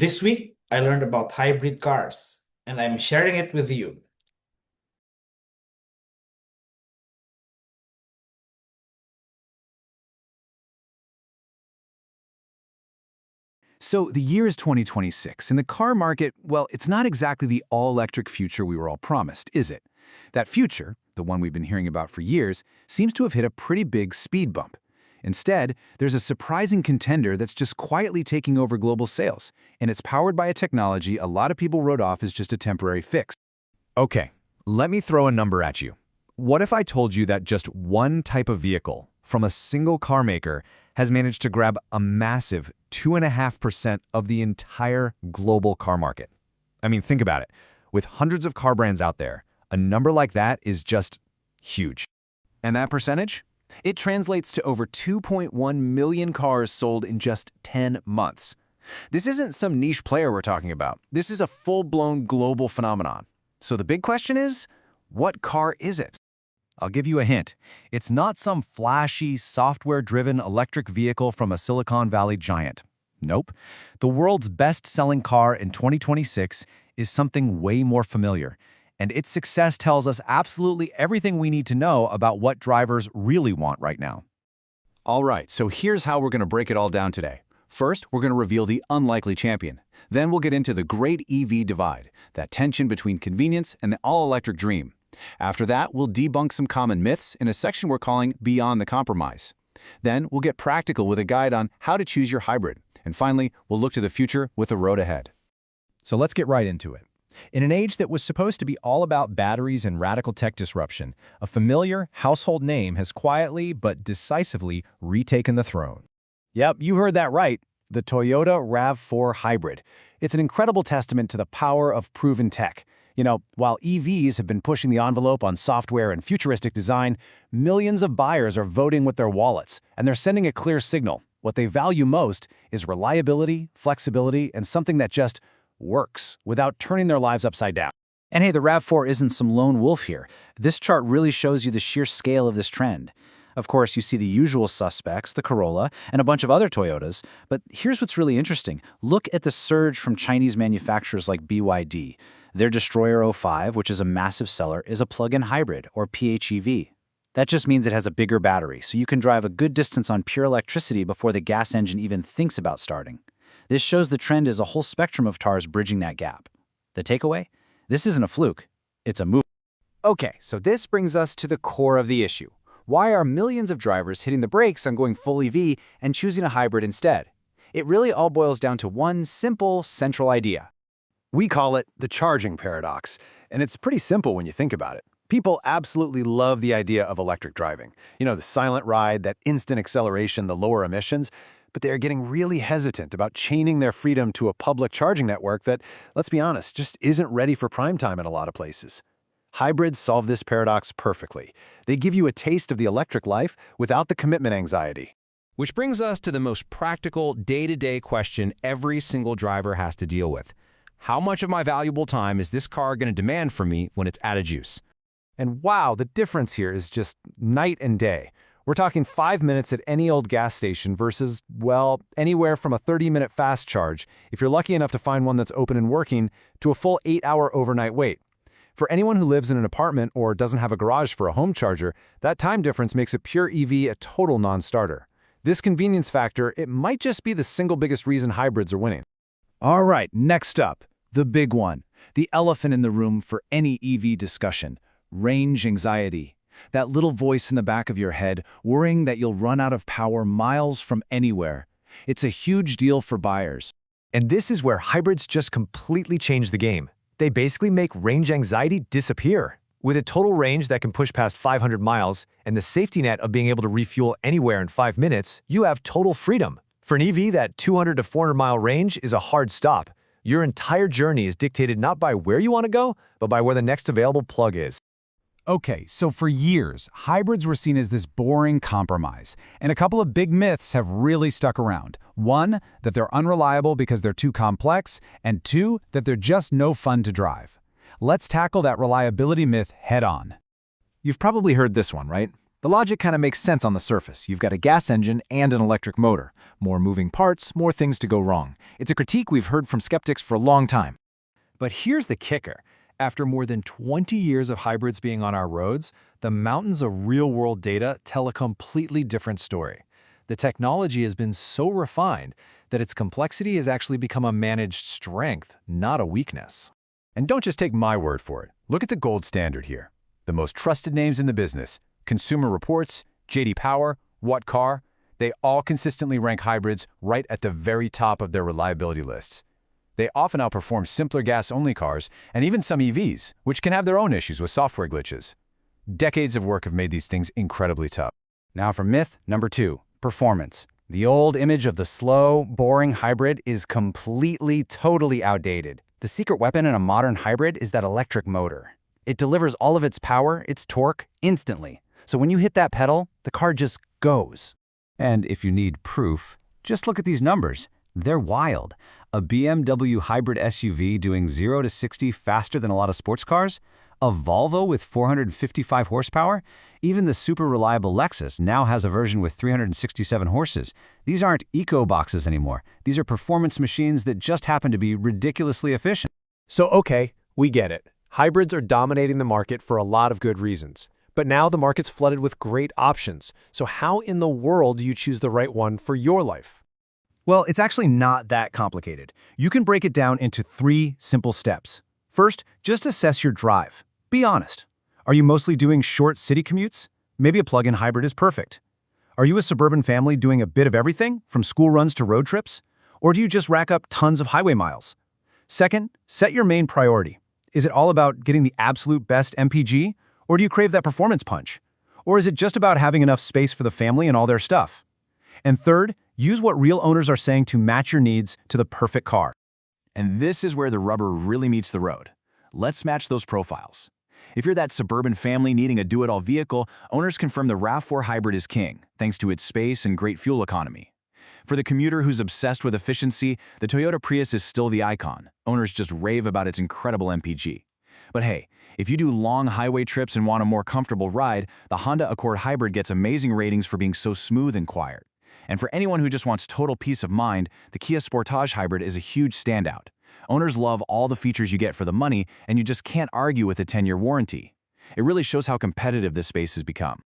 This week, I learned about hybrid cars, and I'm sharing it with you. So the year is 2026, and the car market, well, it's not exactly the all-electric future we were all promised, is it? That future, the one we've been hearing about for years, seems to have hit a pretty big speed bump. Instead, there's a surprising contender that's just quietly taking over global sales, and it's powered by a technology a lot of people wrote off as just a temporary fix. Okay, let me throw a number at you. What if I told you that just one type of vehicle from a single car maker has managed to grab a massive 2.5% of the entire global car market? I mean, think about it. With hundreds of car brands out there, a number like that is just huge. And that percentage? It translates to over 2.1 million cars sold in just 10 months. This isn't some niche player we're talking about. This is a full-blown global phenomenon. So the big question is, what car is it? I'll give you a hint. It's not some flashy, software-driven electric vehicle from a Silicon Valley giant. Nope. The world's best-selling car in 2026 is something way more familiar, and its success tells us absolutely everything we need to know about what drivers really want right now. All right, so here's how we're going to break it all down today. First, we're going to reveal the unlikely champion. Then we'll get into the great EV divide, that tension between convenience and the all-electric dream. After that, we'll debunk some common myths in a section we're calling Beyond the Compromise. Then we'll get practical with a guide on how to choose your hybrid. And finally, we'll look to the future with the road ahead. So let's get right into it. In an age that was supposed to be all about batteries and radical tech disruption, a familiar household name has quietly but decisively retaken the throne. Yep, you heard that right. The Toyota RAV4 Hybrid. It's an incredible testament to the power of proven tech. You know, while EVs have been pushing the envelope on software and futuristic design, millions of buyers are voting with their wallets, and they're sending a clear signal. What they value most is reliability, flexibility, and something that just works without turning their lives upside down. And hey, the RAV4 isn't some lone wolf here. This chart really shows you the sheer scale of this trend. Of course, you see the usual suspects, the Corolla, and a bunch of other Toyotas, but here's what's really interesting. Look at the surge from Chinese manufacturers like BYD. Their Destroyer 05, which is a massive seller, is a plug-in hybrid, or PHEV. That just means it has a bigger battery, so you can drive a good distance on pure electricity before the gas engine even thinks about starting. This shows the trend is a whole spectrum of cars bridging that gap. The takeaway? This isn't a fluke, it's a move. Okay, so this brings us to the core of the issue. Why are millions of drivers hitting the brakes on going full EV and choosing a hybrid instead? It really all boils down to one simple, central idea. We call it the charging paradox, and it's pretty simple when you think about it. People absolutely love the idea of electric driving. You know, the silent ride, that instant acceleration, the lower emissions, but they're getting really hesitant about chaining their freedom to a public charging network that, let's be honest, just isn't ready for prime time in a lot of places. Hybrids solve this paradox perfectly. They give you a taste of the electric life without the commitment anxiety. Which brings us to the most practical, day-to-day question every single driver has to deal with. How much of my valuable time is this car going to demand from me when it's out of juice? And wow, the difference here is just night and day. We're talking 5 minutes at any old gas station versus, well, anywhere from a 30-minute fast charge, if you're lucky enough to find one that's open and working, to a full 8-hour overnight wait. For anyone who lives in an apartment or doesn't have a garage for a home charger, that time difference makes a pure EV a total non-starter. This convenience factor, it might just be the single biggest reason hybrids are winning. All right, next up, the big one, the elephant in the room for any EV discussion, range anxiety. That little voice in the back of your head worrying that you'll run out of power miles from anywhere. It's a huge deal for buyers. And this is where hybrids just completely change the game. They basically make range anxiety disappear. With a total range that can push past 500 miles and the safety net of being able to refuel anywhere in 5 minutes, you have total freedom. For an EV, that 200 to 400 mile range is a hard stop. Your entire journey is dictated not by where you want to go, but by where the next available plug is. Okay, so for years, hybrids were seen as this boring compromise, and a couple of big myths have really stuck around. One, that they're unreliable because they're too complex, and two, that they're just no fun to drive. Let's tackle that reliability myth head on. You've probably heard this one, right? The logic kind of makes sense on the surface. You've got a gas engine and an electric motor. More moving parts, more things to go wrong. It's a critique we've heard from skeptics for a long time. But here's the kicker. After more than 20 years of hybrids being on our roads, the mountains of real-world data tell a completely different story. The technology has been so refined that its complexity has actually become a managed strength, not a weakness. And don't just take my word for it. Look at the gold standard here. The most trusted names in the business, Consumer Reports, J.D. Power, What Car, they all consistently rank hybrids right at the very top of their reliability lists. They often outperform simpler gas-only cars and even some EVs, which can have their own issues with software glitches. Decades of work have made these things incredibly tough. Now for myth number 2, performance. The old image of the slow, boring hybrid is completely, totally outdated. The secret weapon in a modern hybrid is that electric motor. It delivers all of its power, its torque, instantly. So when you hit that pedal, the car just goes. And if you need proof, just look at these numbers. They're wild. A BMW hybrid SUV doing 0 to 60 faster than a lot of sports cars? A Volvo with 455 horsepower? Even the super reliable Lexus now has a version with 367 horses. These aren't eco boxes anymore. These are performance machines that just happen to be ridiculously efficient. So okay, we get it. Hybrids are dominating the market for a lot of good reasons. But now the market's flooded with great options. So how in the world do you choose the right one for your life? Well, it's actually not that complicated. You can break it down into 3 simple steps. First, just assess your drive. Be honest. Are you mostly doing short city commutes? Maybe a plug-in hybrid is perfect. Are you a suburban family doing a bit of everything, from school runs to road trips? Or do you just rack up tons of highway miles? Second, set your main priority. Is it all about getting the absolute best MPG? Or do you crave that performance punch? Or is it just about having enough space for the family and all their stuff? And third, use what real owners are saying to match your needs to the perfect car. And this is where the rubber really meets the road. Let's match those profiles. If you're that suburban family needing a do-it-all vehicle, owners confirm the RAV4 Hybrid is king, thanks to its space and great fuel economy. For the commuter who's obsessed with efficiency, the Toyota Prius is still the icon. Owners just rave about its incredible MPG. But hey, if you do long highway trips and want a more comfortable ride, the Honda Accord Hybrid gets amazing ratings for being so smooth and quiet. And for anyone who just wants total peace of mind, the Kia Sportage Hybrid is a huge standout. Owners love all the features you get for the money, and you just can't argue with a 10-year warranty. It really shows how competitive this space has become.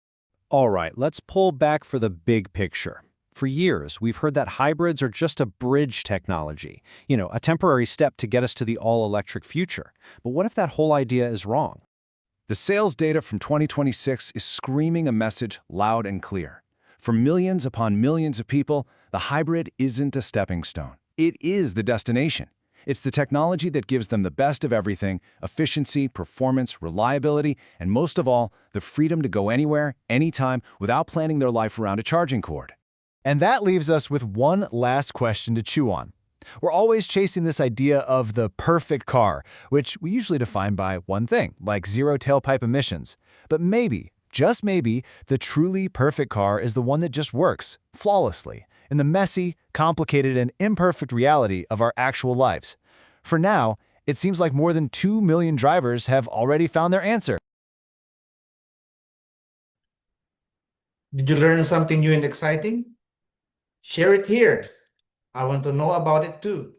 All right, let's pull back for the big picture. For years, we've heard that hybrids are just a bridge technology, a temporary step to get us to the all-electric future. But what if that whole idea is wrong? The sales data from 2026 is screaming a message loud and clear. For millions upon millions of people, the hybrid isn't a stepping stone. It is the destination. It's the technology that gives them the best of everything: efficiency, performance, reliability, and most of all, the freedom to go anywhere, anytime, without planning their life around a charging cord. And that leaves us with one last question to chew on. We're always chasing this idea of the perfect car, which we usually define by one thing, like 0 tailpipe emissions. But maybe, just maybe, the truly perfect car is the one that just works, flawlessly, in the messy, complicated, and imperfect reality of our actual lives. For now, it seems like more than 2 million drivers have already found their answer. Did you learn something new and exciting? Share it here. I want to know about it too.